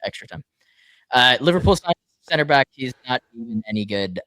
extra time. Liverpool signed center back. He's not even any good.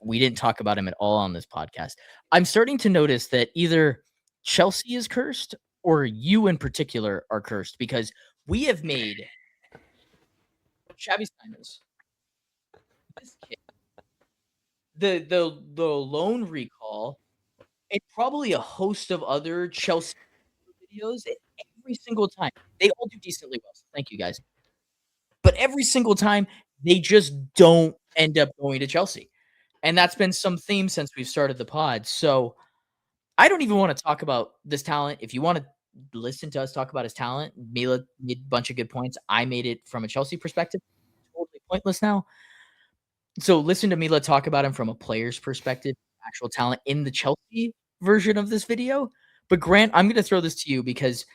We didn't talk about him at all on this podcast. I'm starting to notice that either Chelsea is cursed or you in particular are cursed because we have made Xavi Simons, this kid, the loan recall, and probably a host of other Chelsea videos. Every single time they all do decently well. So thank you guys. But every single time they just don't end up going to Chelsea. And that's been some theme since we've started the pod. So I don't even want to talk about this talent. If you want to listen to us talk about his talent, Mila made a bunch of good points. I made it from a Chelsea perspective. Totally pointless now. So listen to Mila talk about him from a player's perspective, actual talent in the Chelsea version of this video. But Grant, I'm going to throw this to you because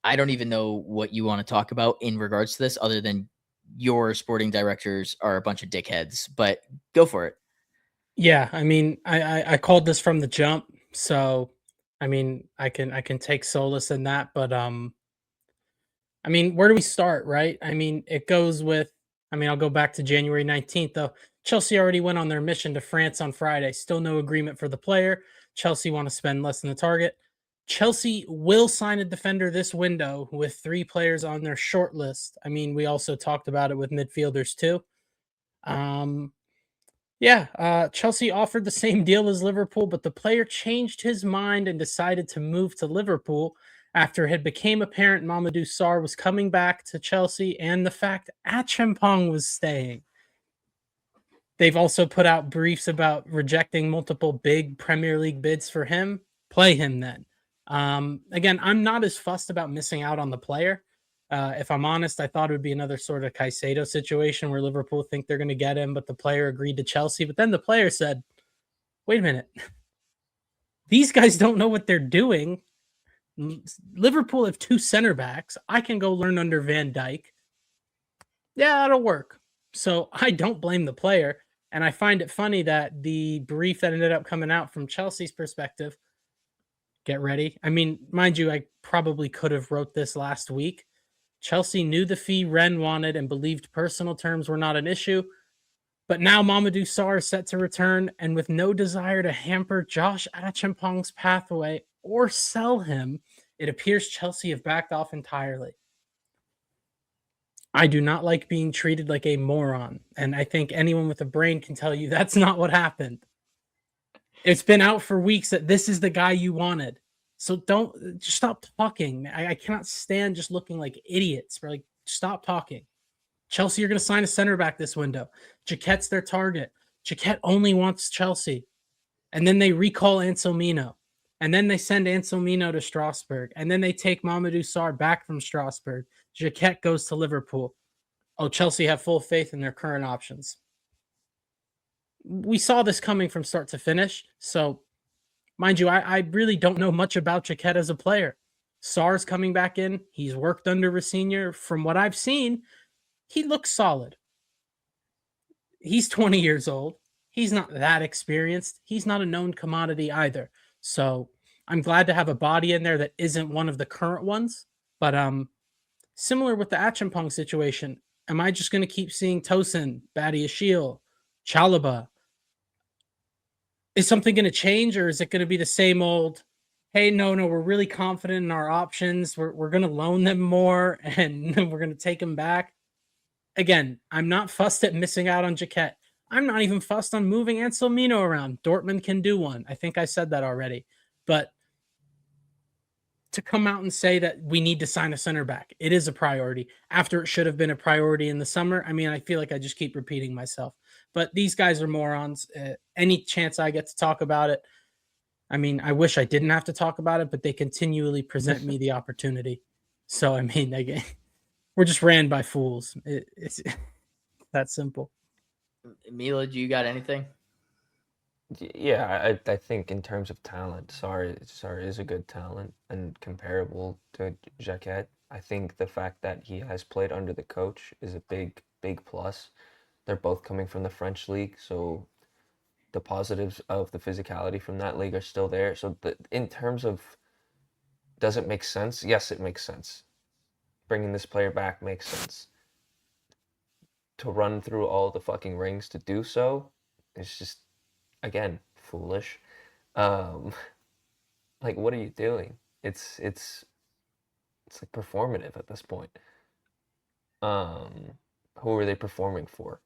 I don't even know what you want to talk about in regards to this other than your sporting directors are a bunch of dickheads, but go for it. Yeah, I mean, I called this from the jump, so I mean, I can take solace in that, but I mean, where do we start, right? I mean, it goes with I mean, I'll go back to January 19th though. Chelsea already went on their mission to France on Friday. Still no agreement for the player. Chelsea want to spend less than the target. Chelsea will sign a defender this window with 3 players on their short list. I mean, we also talked about it with midfielders too. Um Chelsea offered the same deal as Liverpool, but the player changed his mind and decided to move to Liverpool after it had became apparent Mamadou Sarr was coming back to Chelsea and the fact Achampong was staying. They've also put out briefs about rejecting multiple big Premier League bids for him. Play him then. Again, I'm not as fussed about missing out on the player. If I'm honest, I thought it would be another sort of Caicedo situation where Liverpool think they're going to get him, but the player agreed to Chelsea. But then the player said, wait a minute. These guys don't know what they're doing. Liverpool have 2 center backs. I can go learn under Van Dijk. Yeah, that'll work. So I don't blame the player. And I find it funny that the brief that ended up coming out from Chelsea's perspective, get ready. I mean, mind you, I probably could have wrote this last week. Chelsea knew the fee Ren wanted and believed personal terms were not an issue. But now Mamadou Sarr is set to return, and with no desire to hamper Josh Achampong's pathway or sell him, it appears Chelsea have backed off entirely. I do not like being treated like a moron, and I think anyone with a brain can tell you that's not what happened. It's been out for weeks that this is the guy you wanted. So don't just stop talking. I cannot stand just looking like idiots. Like, stop talking. Chelsea are going to sign a center back this window. Jacquet's their target. Jacquet only wants Chelsea. And then they recall Anselmino. And then they send Anselmino to Strasbourg. And then they take Mamadou Sarr back from Strasbourg. Jacquet goes to Liverpool. Oh, Chelsea have full faith in their current options. We saw this coming from start to finish. So, mind you, I really don't know much about Jacquet as a player. Sarr's coming back in. He's worked under Rosenior. From what I've seen, he looks solid. He's 20 years old. He's not that experienced. He's not a known commodity either. So I'm glad to have a body in there that isn't one of the current ones. But similar with the Achampong situation, am I just going to keep seeing Tosin, Badiashile, Chalaba? Is something going to change, or is it going to be the same old, hey, no, we're really confident in our options. We're going to loan them more and we're going to take them back? Again, I'm not fussed at missing out on Jacquet. I'm not even fussed on moving Anselmino around. Dortmund can do one. I think I said that already. But to come out and say that we need to sign a center back, it is a priority after it should have been a priority in the summer. I mean, I feel like I just keep repeating myself. But these guys are morons. Any chance I get to talk about it, I mean, I wish I didn't have to talk about it, but they continually present me the opportunity. So, I mean, we're just ran by fools. It's that simple. Mila, do you got anything? Yeah, I think in terms of talent, Sarr is a good talent and comparable to Jacquet. I think the fact that he has played under the coach is a big plus. They're both coming from the French league, so the positives of the physicality from that league are still there. So in terms of, does it make sense? Yes, it makes sense. Bringing this player back makes sense. to run through all the fucking rings to do so is just, again, foolish. Um, like, what are you doing? It's like performative at this point. Um, who are they performing for?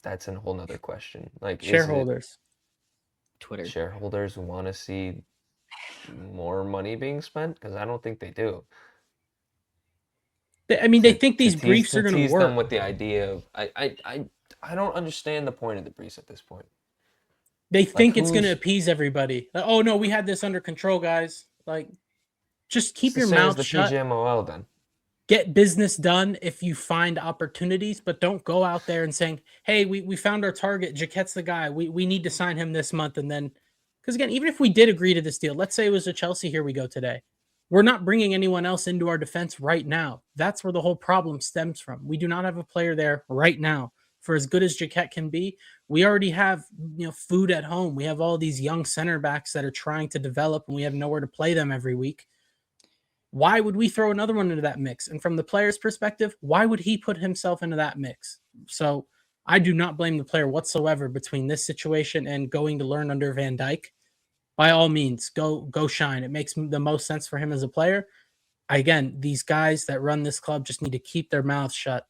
That's a whole nother question. Like, is it Shareholders. Twitter. shareholders who want to see more money being spent? Because I don't think they do. I mean, they think these briefs To are going to tease them work. with the idea of I don't understand the point of the briefs at this point. They Like, think it's going to appease everybody. Like, oh no, we had this under control, guys. Like, just it's keep the your same as mouth the shut. PGMOL then. Get business done if you find opportunities, but don't go out there and saying, hey, we found our target. Jacquet's the guy. We need to sign him this month. And then, because again, even if we did agree to this deal, let's say it was a Chelsea, here we go today. We're not bringing anyone else into our defense right now. That's where the whole problem stems from. We do not have a player there right now. For as good as Jacquet can be, we already have food at home. We have all these young center backs that are trying to develop, and we have nowhere to play them every week. Why would we throw another one into that mix? And from the player's perspective, why would he put himself into that mix? So I do not blame the player whatsoever between this situation and going to learn under Van Dijk. By all means, go shine. It makes the most sense for him as a player. Again, these guys that run this club just need to keep their mouths shut.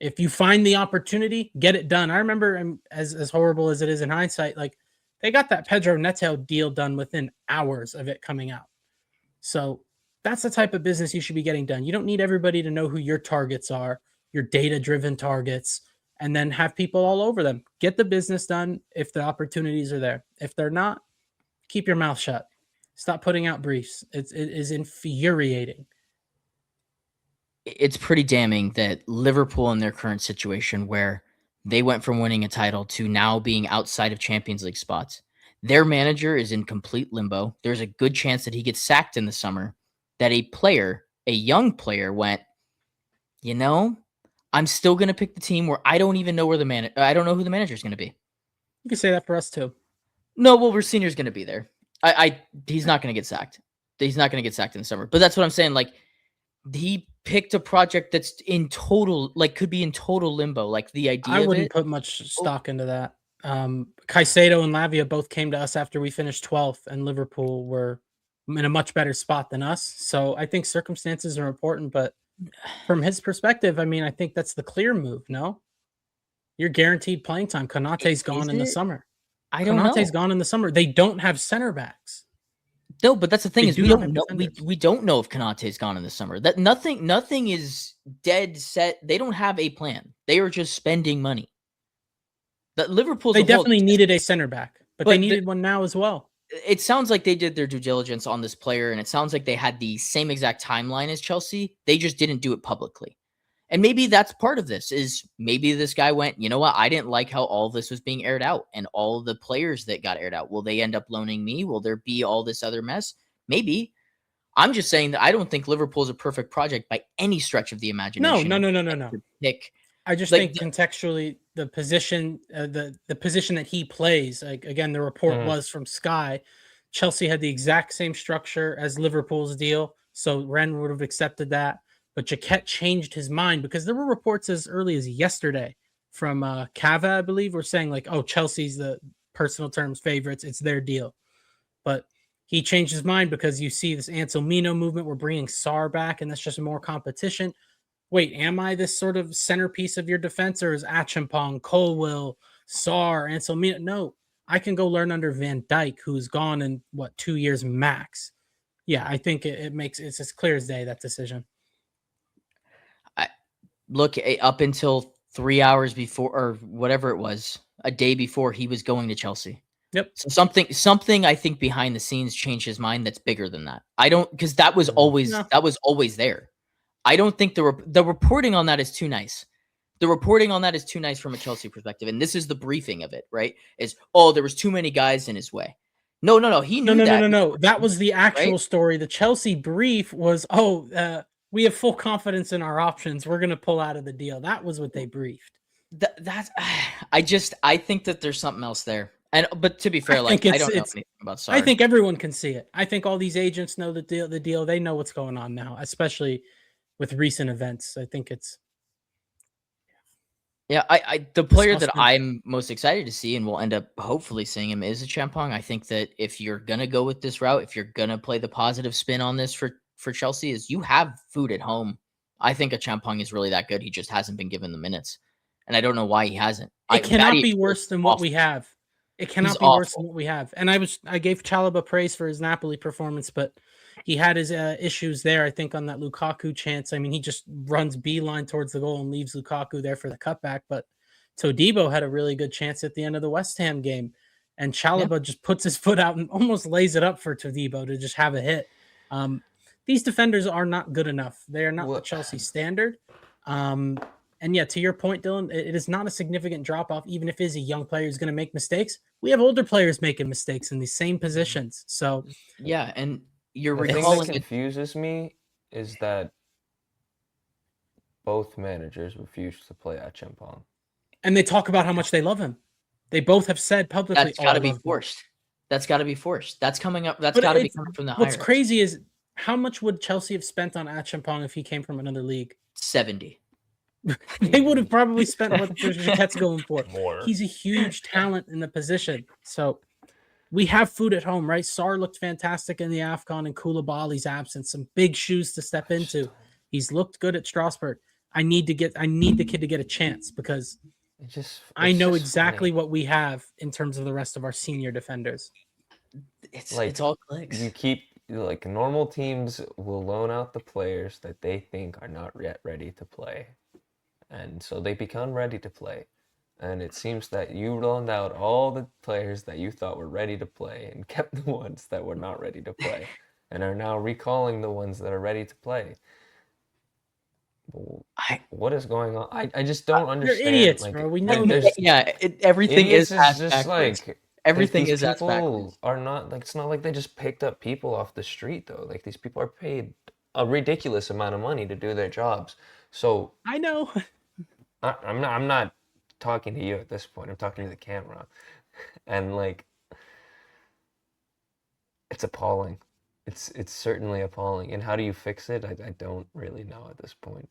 If you find the opportunity, get it done. I remember, as horrible as it is in hindsight, like they got that Pedro Neto deal done within hours of it coming out. So that's the type of business you should be getting done. You don't need everybody to know who your targets are, your data-driven targets, and then have people all over them. Get the business done if the opportunities are there. If they're not, keep your mouth shut. Stop putting out briefs. It is infuriating. It's pretty damning that Liverpool in their current situation where they went from winning a title to now being outside of Champions League spots. Their manager is in complete limbo. There's a good chance that he gets sacked in the summer. That a young player went, I'm still going to pick the team where I don't even know I don't know who the manager is going to be. You can say that for us too. No, well, Rossini's going to be there. He's not going to get sacked. He's not going to get sacked in the summer. But that's what I'm saying. Like, he picked a project that's could be in total limbo. Like the idea I of wouldn't it. put much stock into that. Caicedo and Lavia both came to us after we finished 12th, and Liverpool were in a much better spot than us. So I think circumstances are important, but from his perspective, I mean, I think that's the clear move. No, you're guaranteed playing time. Konate's gone in the summer. I don't know. Konate's gone in the summer. They don't have center backs. No, but that's the thing is we don't know. defenders. We don't know if Konate's gone in the summer. That nothing is dead set. They don't have a plan. They are just spending money. That Liverpool's They definitely needed a center back, but they needed one now as well. It sounds like they did their due diligence on this player, and it sounds like they had the same exact timeline as Chelsea. They just didn't do it publicly. And maybe that's part of this, is maybe this guy went, you know what? I didn't like how all this was being aired out and all the players that got aired out. Will they end up loaning me? Will there be all this other mess? Maybe. I'm just saying that I don't think Liverpool is a perfect project by any stretch of the imagination. No. Nick, I just think contextually the position, the position that he plays, like again, the report was from Sky. Chelsea had the exact same structure as Liverpool's deal, so Ren would have accepted that. But Jacquet changed his mind because there were reports as early as yesterday from Cava, I believe, were saying like, oh, Chelsea's the personal terms favorites. It's their deal. But he changed his mind because you see this Anselmino movement. We're bringing Sarr back, and that's just more competition. Wait, am I this sort of centerpiece of your defense, or is Achimpong, Colwill, Sarr, Anselmino? No, I can go learn under Van Dijk, who's gone in, 2 years max. Yeah, I think it's as clear as day, that decision. Look, up until 3 hours before, or whatever it was, a day before, he was going to Chelsea. Yep. So something I think behind the scenes changed his mind that's bigger than that. I don't, because that was always there. I don't think the reporting on that is too nice. The reporting on that is too nice from a Chelsea perspective, and this is the briefing of it, right? Is there was too many guys in his way. No. He knew that. No. That was the actual story. The Chelsea brief was, we have full confidence in our options. We're going to pull out of the deal. That was what they briefed. I think that there's something else there. But to be fair, I don't know anything about Sarr. I think everyone can see it. I think all these agents know the deal. They know what's going on now, especially with recent events. I think it's Yeah, the player that Disgusting. I'm most excited to see, and we'll end up hopefully seeing him, is a Champong. I think that if you're gonna go with this route, if you're gonna play the positive spin on this for Chelsea, is you have food at home. I think a Champong is really that good. He just hasn't been given the minutes, and I don't know why he hasn't. It cannot be Is worse than what we awful. have. It He's cannot be worse than awful. what we have. And I gave Chalobah praise for his Napoli performance, but he had his issues there. I think on that Lukaku chance. I mean, he just runs beeline towards the goal and leaves Lukaku there for the cutback. But Todibo had a really good chance at the end of the West Ham game, and Yeah. Chalobah just puts his foot out and almost lays it up for Todibo to just have a hit. These defenders are not good enough. They are not the Chelsea standard. And yeah, to your point, Dylan, it is not a significant drop off, even if it is a young player who's going to make mistakes. We have older players making mistakes in these same positions. So Yeah, and you're The thing that recalling it. confuses me is that both managers refuse to play at Champong. and they talk about how much they love him. They both have said publicly, That's "Oh, got I to be love him." forced. That's got to be forced. That's coming up. That's But got to be it's coming from the what's higher ups. crazy is how much would Chelsea have spent on Achampong if he came from another league? 70. They would have probably spent what Jacquet's going for. More. He's a huge talent in the position. So we have food at home, right? Sarr looked fantastic in the AFCON and Koulibaly's absence. Some big shoes to step into. He's looked good at Strasbourg. I need the kid to get a chance because I know exactly what we have in terms of the rest of our senior defenders. It's all clicks. You keep like normal teams will loan out the players that they think are not yet ready to play. And so they become ready to play. And it seems that you loaned out all the players that you thought were ready to play and kept the ones that were not ready to play and are now recalling the ones that are ready to play. What is going on? I just don't understand. They're idiots, like, bro. We like know there's everything idiots is ass just backwards. like Everything these is ass people backwards. are not like it's not like they just picked up people off the street though. Like these people are paid a ridiculous amount of money to do their jobs. So I know. I'm not talking to you at this point. I'm talking to the camera. And like it's appalling. It's certainly appalling. And how do you fix it? I don't really know at this point.